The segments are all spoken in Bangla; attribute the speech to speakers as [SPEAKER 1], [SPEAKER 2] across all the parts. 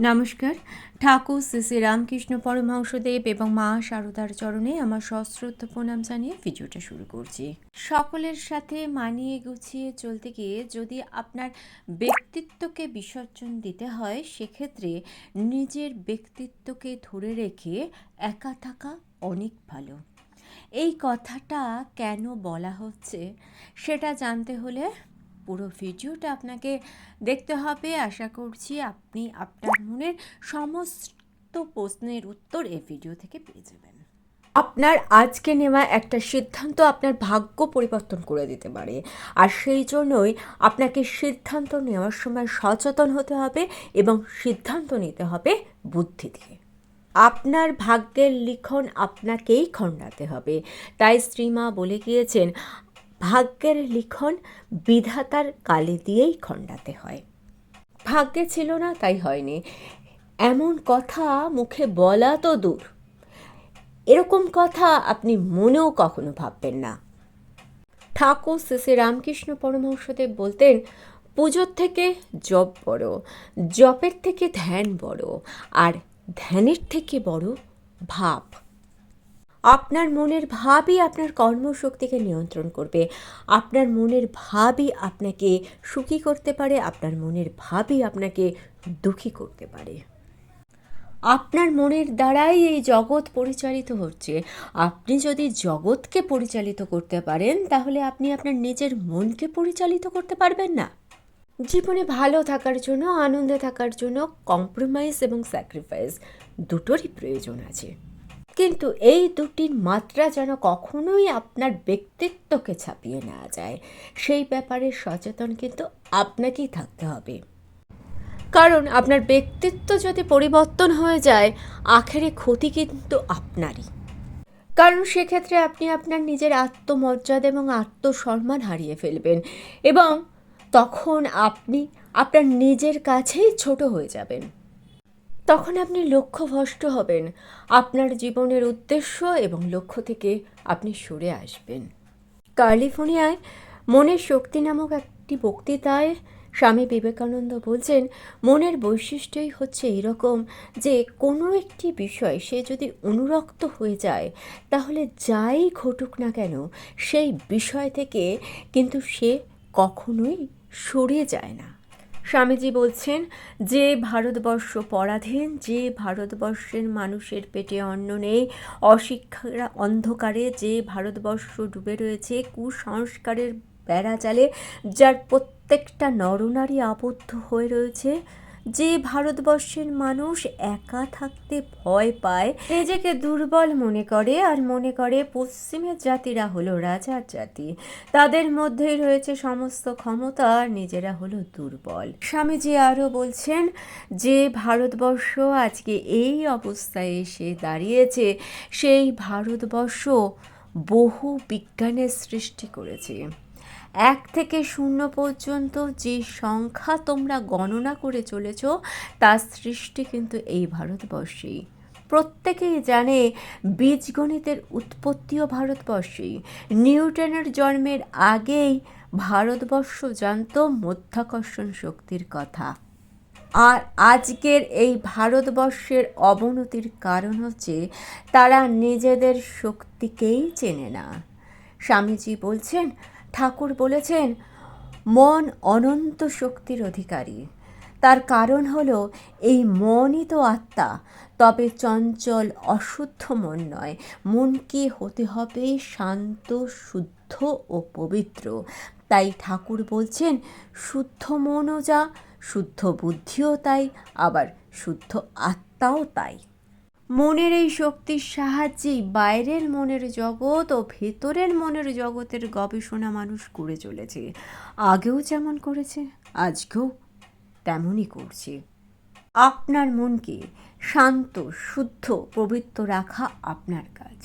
[SPEAKER 1] নমস্কার। ঠাকুর শ্রী শ্রী রামকৃষ্ণ পরমহংসদেব এবং মা শারদার চরণে আমার সশ্রদ্ধ প্রণাম জানিয়ে ভিডিওটা শুরু করছি। সকলের সাথে মানিয়ে গুছিয়ে চলতে গিয়ে যদি আপনার ব্যক্তিত্বকে বিসর্জন দিতে হয়, সেক্ষেত্রে নিজের ব্যক্তিত্বকে ধরে রেখে একা থাকা অনেক ভালো। এই কথাটা কেন বলা হচ্ছে সেটা জানতে হলে পুরো ভিডিওটা আপনাকে দেখতে হবে। আশা করছি আপনি আপনার মনের সমস্ত প্রশ্নের উত্তর এই ভিডিও থেকে পেয়ে যাবেন। আপনার আজকে নেওয়া একটা সিদ্ধান্ত আপনার ভাগ্য পরিবর্তন করে দিতে পারে, আর সেই জন্যই আপনাকে সিদ্ধান্ত নেওয়ার সময় সচেতন হতে হবে এবং সিদ্ধান্ত নিতে হবে বুদ্ধি দিয়ে। আপনার ভাগ্যের লিখন আপনাকেই খণ্ডাতে হবে। তাই শ্রীমা বলে গিয়েছেন, ভাগ্যের লিখন বিধাতার কালি দিয়েই খণ্ডাতে হয়। ভাগ্যে ছিল না তাই হয়নি, এমন কথা মুখে বলা তো দূর, এরকম কথা আপনি মনেও কখনো ভাববেন না। ঠাকুর শ্রী শ্রী রামকৃষ্ণ পরমহংসদেব বলতেন, পুজোর থেকে জপ বড়, জপের থেকে ধ্যান বড়, আর ধ্যানের থেকে বড় ভাব। আপনার মনের ভাবই আপনার কর্মশক্তিকে নিয়ন্ত্রণ করবে। আপনার মনের ভাবই আপনাকে সুখী করতে পারে, আপনার মনের ভাবই আপনাকে দুঃখী করতে পারে। আপনার মনের দ্বারাই এই জগৎ পরিচালিত হচ্ছে। আপনি যদি জগৎকে পরিচালিত করতে পারেন, তাহলে আপনি আপনার নিজের মনকে পরিচালিত করতে পারবেন না। জীবনে ভালো থাকার জন্য, আনন্দে থাকার জন্য কম্প্রোমাইজ এবং স্যাক্রিফাইস দুটোরই প্রয়োজন আছে, কিন্তু এই দুটির মাত্রা যেন কখনোই আপনার ব্যক্তিত্বকে ছাপিয়ে নেওয়া যায়, সেই ব্যাপারে সচেতন কিন্তু আপনাকেই থাকতে হবে। কারণ আপনার ব্যক্তিত্ব যদি পরিবর্তন হয়ে যায়, আখেরে ক্ষতি কিন্তু আপনারই। কারণ সেক্ষেত্রে আপনি আপনার নিজের আত্মমর্যাদা এবং আত্মসম্মান হারিয়ে ফেলবেন, এবং তখন আপনি আপনার নিজের কাছেই ছোট হয়ে যাবেন। তখন আপনি লক্ষ্যভ্রষ্ট হবেন, আপনার জীবনের উদ্দেশ্য এবং লক্ষ্য থেকে আপনি সরে আসবেন। ক্যালিফোর্নিয়ায় মনের শক্তি নামক একটি বক্তৃতায় স্বামী বিবেকানন্দ বলছেন, মনের বৈশিষ্ট্যই হচ্ছে এরকম যে কোনো একটি বিষয় সে যদি অনুরক্ত হয়ে যায়, তাহলে যাই ঘটুক না কেন সেই বিষয় থেকে কিন্তু সে কখনোই সরে যায় না। স্বামীজি বলছেন, যে ভারতবর্ষ পরাধীন, যে ভারতবর্ষের মানুষের পেটে অন্ন নেই, অশিক্ষার অন্ধকারে যে ভারতবর্ষ ডুবে রয়েছে কুসংস্কারের বেড়াজালে, যার প্রত্যেকটা নরনারী আবদ্ধ হয়ে রয়েছে, যে ভারতবর্ষের মানুষ একা থাকতে ভয় পায়, নিজেকে দুর্বল মনে করে, আর মনে করে পশ্চিমের জাতিরা হলো রাজার জাতি, তাদের মধ্যেই রয়েছে সমস্ত ক্ষমতা, আর নিজেরা হলো দুর্বল। স্বামীজি আরও বলছেন, যে ভারতবর্ষ আজকে এই অবস্থায় এসে দাঁড়িয়েছে, সেই ভারতবর্ষ বহু বিজ্ঞানের সৃষ্টি করেছে। 1 থেকে 0 পর্যন্ত যে সংখ্যা তোমরা গণনা করে চলেছ, তার সৃষ্টি কিন্তু এই ভারতবর্ষেই। প্রত্যেকেই জানে বীজগণিতের উৎপত্তিও ভারতবর্ষেই। নিউটনের জন্মের আগেই ভারতবর্ষ জানত মধ্যাকর্ষণ শক্তির কথা। আর আজকের এই ভারতবর্ষের অবনতির কারণ হচ্ছে তারা নিজেদের শক্তিকেই চেনে না। স্বামীজি বলছেন, ঠাকুর বলেছেন, মন অনন্ত শক্তির অধিকারী। তার কারণ হলো এই মনই তো আত্মা, তবে চঞ্চল অশুদ্ধ মন নয়। মনকে হতে হবে শান্ত, শুদ্ধ ও পবিত্র। তাই ঠাকুর বলছেন, শুদ্ধ মনও যা, শুদ্ধ বুদ্ধিও তাই, আবার শুদ্ধ আত্মাও তাই। মনের এই শক্তির সাহায্যেই বাইরের মনের জগৎ ও ভেতরের মনের জগতের গবেষণা মানুষ করে চলেছে। আগেও যেমন করেছে, আজকেও তেমনই করছে। আপনার মনকে শান্ত, শুদ্ধ, পবিত্র রাখা আপনার কাজ।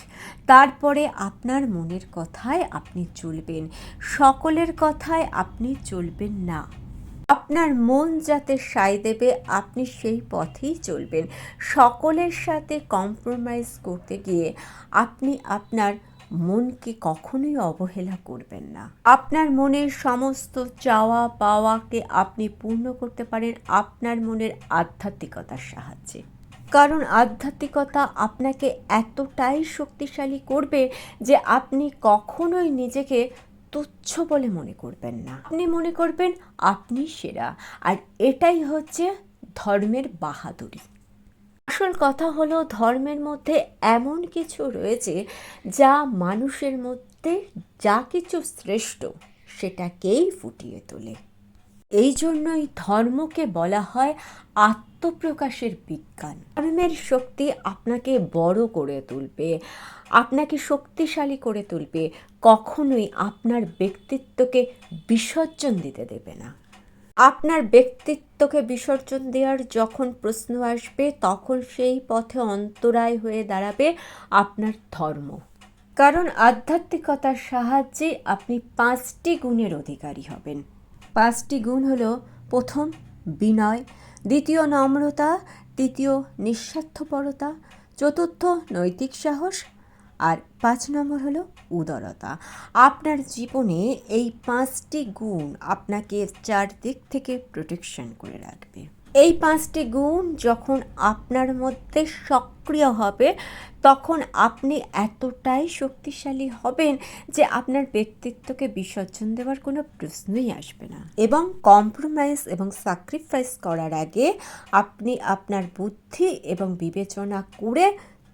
[SPEAKER 1] তারপরে আপনার মনের কথায় আপনি চলবেন, সকলের কথায় আপনি চলবেন না। আপনার মন যাতে সায় দেবে, আপনি সেই পথেই চলবেন। সকলের সাথে কম্প্রোমাইজ করতে গিয়ে আপনি আপনার মনকে কখনোই অবহেলা করবেন না। আপনার মনের সমস্ত চাওয়া পাওয়াকে আপনি পূর্ণ করতে পারেন আপনার মনের আধ্যাত্মিকতার সাহায্যে। কারণ আধ্যাত্মিকতা আপনাকে এতটাই শক্তিশালী করবে যে আপনি কখনোই নিজেকে তুচ্ছ বলে মনে করবেন না। আপনি মনে করবেন আপনি সেরা, আর এটাই হচ্ছে ধর্মের বাহাদুরি। আসল কথা হলো, ধর্মের মধ্যে এমন কিছু রয়েছে যা মানুষের মধ্যে যা কিছু শ্রেষ্ঠ সেটাকেই ফুটিয়ে তোলে। এই জন্যই ধর্মকে বলা হয় আত্মপ্রকাশের বিজ্ঞান। ধর্মের শক্তি আপনাকে বড় করে তুলবে, আপনাকে শক্তিশালী করে তুলবে, কখনোই আপনার ব্যক্তিত্বকে বিসর্জন দিতে দেবে না। আপনার ব্যক্তিত্বকে বিসর্জন দেওয়ার যখন প্রশ্ন আসবে, তখন সেই পথে অন্তরায় হয়ে দাঁড়াবে আপনার ধর্ম। কারণ আধ্যাত্মিকতার সাহায্যে আপনি 5টি গুণের অধিকারী হবেন। 5টি গুণ হলো: প্রথম বিনয়, দ্বিতীয় নম্রতা, তৃতীয় নিঃস্বার্থপরতা, চতুর্থ নৈতিক সাহস, আর 5 নম্বর হলো উদারতা। আপনার জীবনে এই 5টি গুণ আপনাকে চারদিক থেকে প্রোটেকশন করে রাখবে। এই 5টি গুণ যখন আপনার মধ্যে সক্রিয় হবে, তখন আপনি এতটাই শক্তিশালী হবেন যে আপনার ব্যক্তিত্বকে বিসর্জন দেওয়ার কোনো প্রশ্নই আসবে না। এবং কম্প্রোমাইজ এবং স্যাক্রিফাইস করার আগে আপনি আপনার বুদ্ধি এবং বিবেচনা করে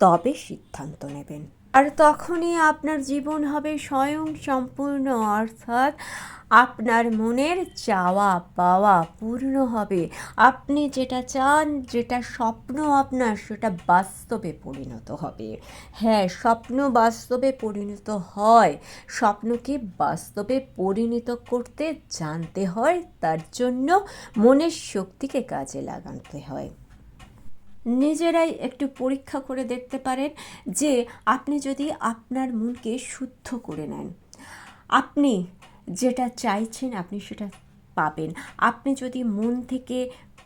[SPEAKER 1] তবে সিদ্ধান্ত নেবেন। আর তখনই আপনার জীবন হবে স্বয়ং সম্পূর্ণ, অর্থাৎ আপনার মনের চাওয়া পাওয়া পূর্ণ হবে। আপনি যেটা চান, যেটা স্বপ্ন আপনার, সেটা বাস্তবে পরিণত হবে। হ্যাঁ, স্বপ্ন বাস্তবে পরিণত হয়। স্বপ্নকে বাস্তবে পরিণত করতে জানতে হয়, তার জন্য মনের শক্তিকে কাজে লাগাতে হয়। নিজেরাই একটু পরীক্ষা করে দেখতে পারেন যে আপনি যদি আপনার মনকে শুদ্ধ করে নেন, আপনি যেটা চাইছেন আপনি সেটা পাবেন। আপনি যদি মন থেকে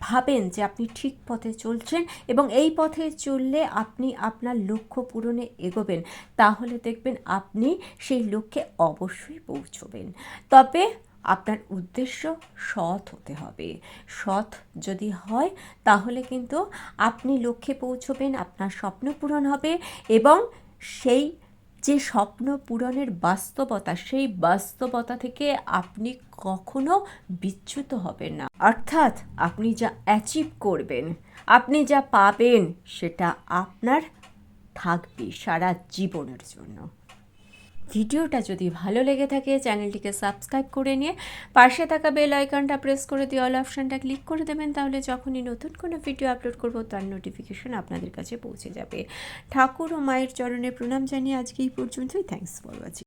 [SPEAKER 1] ভাবেন যে আপনি ঠিক পথে চলছেন এবং এই পথে চললে আপনি আপনার লক্ষ্য পূরণে এগোবেন, তাহলে দেখবেন আপনি সেই লক্ষ্যে অবশ্যই পৌঁছবেন। তবে আপনার উদ্দেশ্য সৎ হতে হবে। সৎ যদি হয় তাহলে কিন্তু আপনি লক্ষ্যে পৌঁছবেন, আপনার স্বপ্ন পূরণ হবে এবং সেই যে স্বপ্ন পূরণের বাস্তবতা, সেই বাস্তবতা থেকে আপনি কখনো বিচ্যুত হবেন না। অর্থাৎ আপনি যা অ্যাচিভ করবেন, আপনি যা পাবেন, সেটা আপনার থাকবে সারা জীবনের জন্য। ভিডিওটা যদি ভালো লেগে থাকে চ্যানেলটিকে সাবস্ক্রাইব করে নিয়ে পাশে থাকা বেল আইকনটা প্রেস করে দিয়ে অল অপশানটা ক্লিক করে দেবেন, তাহলে যখনই নতুন কোনো ভিডিও আপলোড করব তার নোটিফিকেশন আপনাদের কাছে পৌঁছে যাবে। ঠাকুর ও মায়ের চরণে প্রণাম জানিয়ে আজকে এই পর্যন্তই। Thanks for watching.